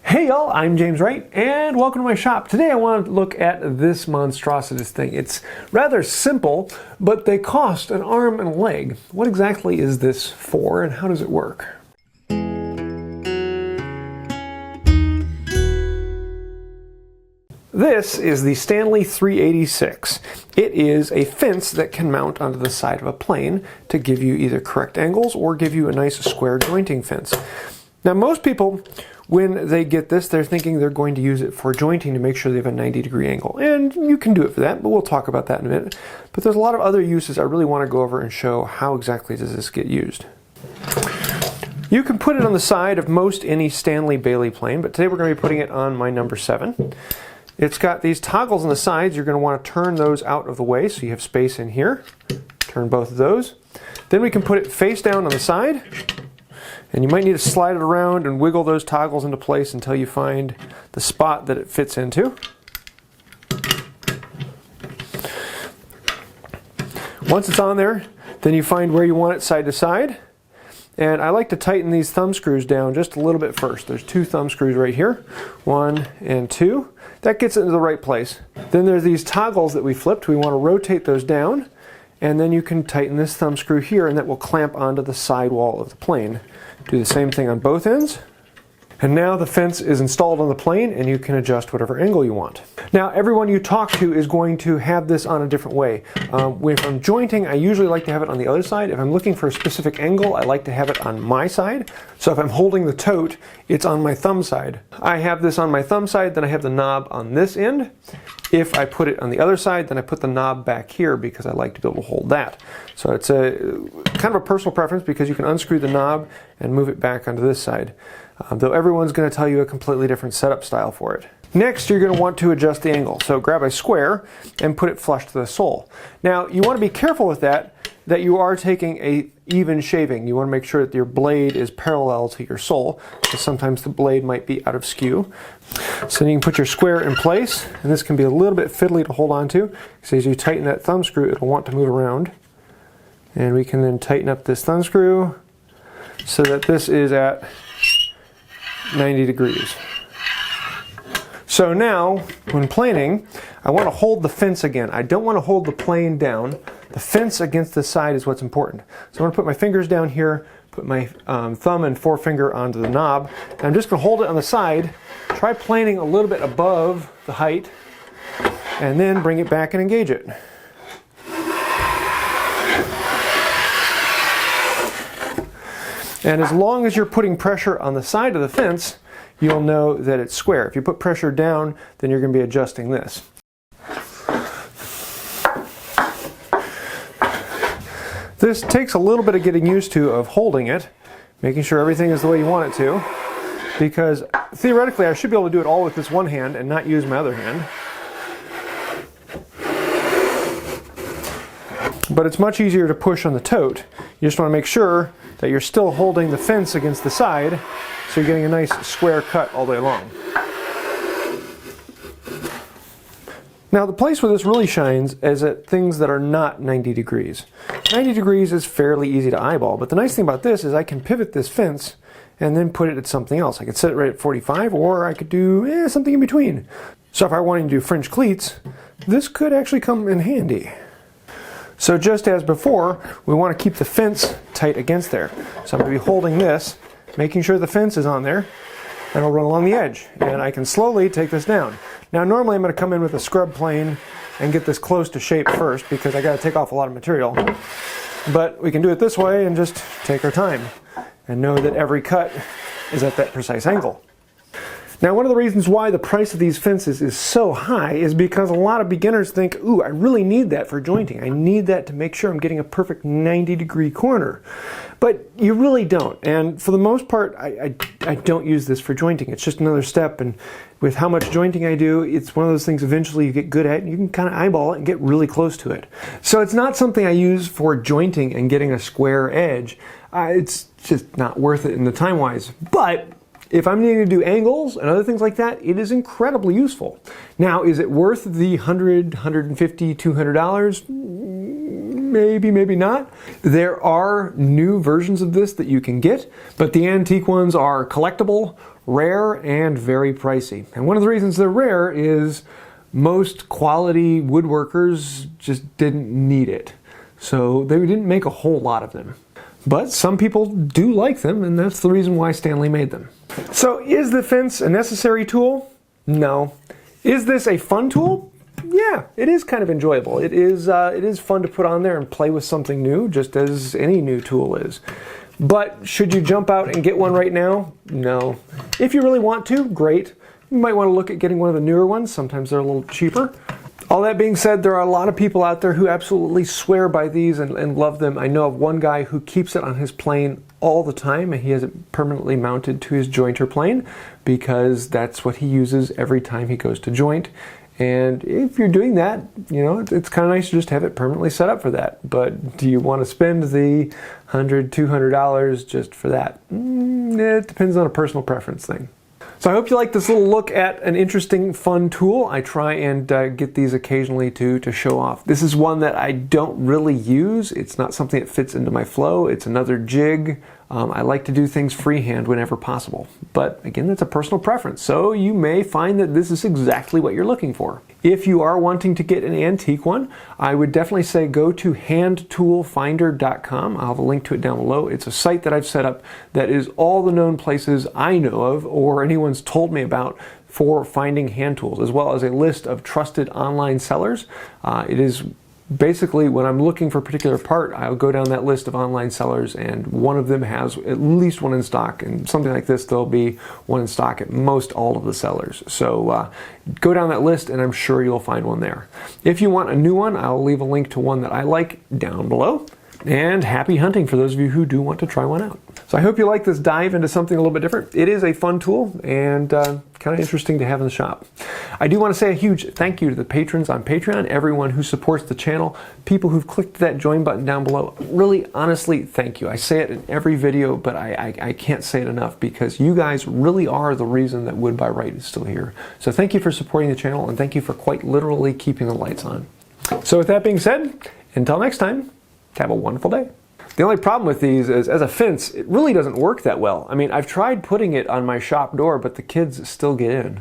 Hey y'all, I'm James Wright and welcome to my shop. Today I want to look at this monstrosities thing. It's rather simple, but they cost an arm and a leg. What exactly is this for and how does it work? This is the Stanley 386. It is a fence that can mount onto the side of a plane to give you either correct angles or give you a nice square jointing fence. Now most people, when they get this, they're thinking they're going to use it for jointing to make sure they have a 90-degree angle. And you can do it for that, but we'll talk about that in a minute. But there's a lot of other uses I really want to go over and show how exactly does this get used. You can put it on the side of most any Stanley Bailey plane, but today we're going to be putting it on my number 7. It's got these toggles on the sides. You're going to want to turn those out of the way so you have space in here. Turn both of those. Then we can put it face down on the side. And you might need to slide it around and wiggle those toggles into place until you find the spot that it fits into. Once it's on there, then you find where you want it side to side. And I like to tighten these thumb screws down just a little bit first. There's 2 thumb screws right here, 1 and 2. That gets it into the right place. Then there's these toggles that we flipped. We want to rotate those down, and then you can tighten this thumb screw here, and that will clamp onto the sidewall of the plane. Do the same thing on both ends. And now the fence is installed on the plane and you can adjust whatever angle you want. Now everyone you talk to is going to have this on a different way. If I'm jointing, I usually like to have it on the other side. If I'm looking for a specific angle, I like to have it on my side. So if I'm holding the tote, it's on my thumb side. I have this on my thumb side, then I have the knob on this end. If I put it on the other side, then I put the knob back here because I like to be able to hold that. So it's a kind of a personal preference because you can unscrew the knob and move it back onto this side. Though everyone's going to tell you a completely different setup style for it. Next, you're going to want to adjust the angle. So grab a square and put it flush to the sole. Now, you want to be careful with that you are taking a even shaving. You want to make sure that your blade is parallel to your sole, because sometimes the blade might be out of skew. So then you can put your square in place, and this can be a little bit fiddly to hold on to. So as you tighten that thumb screw, it'll want to move around. And we can then tighten up this thumb screw so that this is at 90 degrees. So now, when planing, I want to hold the fence again. I don't want to hold the plane down. The fence against the side is what's important. So I'm going to put my fingers down here, put my thumb and forefinger onto the knob, and I'm just going to hold it on the side, try planing a little bit above the height, and then bring it back and engage it. And as long as you're putting pressure on the side of the fence, you'll know that it's square. If you put pressure down, then you're going to be adjusting this. This takes a little bit of getting used to of holding it, making sure everything is the way you want it to, because theoretically I should be able to do it all with this one hand and not use my other hand. But it's much easier to push on the tote. You just want to make sure that you're still holding the fence against the side, so you're getting a nice square cut all day long. Now the place where this really shines is at things that are not 90 degrees. 90 degrees is fairly easy to eyeball, but the nice thing about this is I can pivot this fence and then put it at something else. I could set it right at 45, or I could do something in between. So if I wanted to do French cleats, this could actually come in handy. So just as before, we want to keep the fence tight against there. So I'm going to be holding this, making sure the fence is on there, and I'll run along the edge. And I can slowly take this down. Now normally I'm going to come in with a scrub plane and get this close to shape first because I got to take off a lot of material. But we can do it this way and just take our time and know that every cut is at that precise angle. Now one of the reasons why the price of these fences is so high is because a lot of beginners think, ooh, I really need that for jointing. I need that to make sure I'm getting a perfect 90-degree corner. But you really don't. And for the most part, I don't use this for jointing. It's just another step. And with how much jointing I do, it's one of those things eventually you get good at and you can kind of eyeball it and get really close to it. So it's not something I use for jointing and getting a square edge. It's just not worth it in the time-wise. But if I'm needing to do angles and other things like that, it is incredibly useful. Now, is it worth the $100, $150, $200? Maybe, maybe not. There are new versions of this that you can get, but the antique ones are collectible rare and very pricey. And one of the reasons they're rare is most quality woodworkers just didn't need it. So they didn't make a whole lot of them. But some people do like them, and that's the reason why Stanley made them. So is the fence a necessary tool? No. Is this a fun tool? Yeah, it is kind of enjoyable. It is fun to put on there and play with something new, just as any new tool is. But should you jump out and get one right now? No. If you really want to, great. You might want to look at getting one of the newer ones. Sometimes they're a little cheaper. All that being said, there are a lot of people out there who absolutely swear by these and love them. I know of one guy who keeps it on his plane all the time, and he has it permanently mounted to his jointer plane because that's what he uses every time he goes to joint. And if you're doing that, you know, it's kind of nice to just have it permanently set up for that. But do you want to spend the $100, $200 just for that? It depends on a personal preference thing. So I hope you like this little look at an interesting, fun tool. I try and get these occasionally to show off. This is one that I don't really use. It's not something that fits into my flow. It's another jig. I like to do things freehand whenever possible. But again, that's a personal preference. So you may find that this is exactly what you're looking for. If you are wanting to get an antique one, I would definitely say go to handtoolfinder.com. I'll have a link to it down below. It's a site that I've set up that is all the known places I know of or anyone's told me about for finding hand tools, as well as a list of trusted online sellers. It is basically, when I'm looking for a particular part, I'll go down that list of online sellers, and one of them has at least one in stock. And something like this, there'll be one in stock at most all of the sellers. So go down that list, and I'm sure you'll find one there. If you want a new one, I'll leave a link to one that I like down below. And happy hunting for those of you who do want to try one out. So I hope you like this dive into something a little bit different. It is a fun tool and kind of interesting to have in the shop. I do want to say a huge thank you to the patrons on Patreon, everyone who supports the channel, people who've clicked that join button down below. Really, honestly, thank you. I say it in every video, but I can't say it enough because you guys really are the reason that Wood by Wright is still here. So thank you for supporting the channel, and thank you for quite literally keeping the lights on. So with that being said, until next time, have a wonderful day. The only problem with these is, as a fence, it really doesn't work that well. I mean, I've tried putting it on my shop door, but the kids still get in.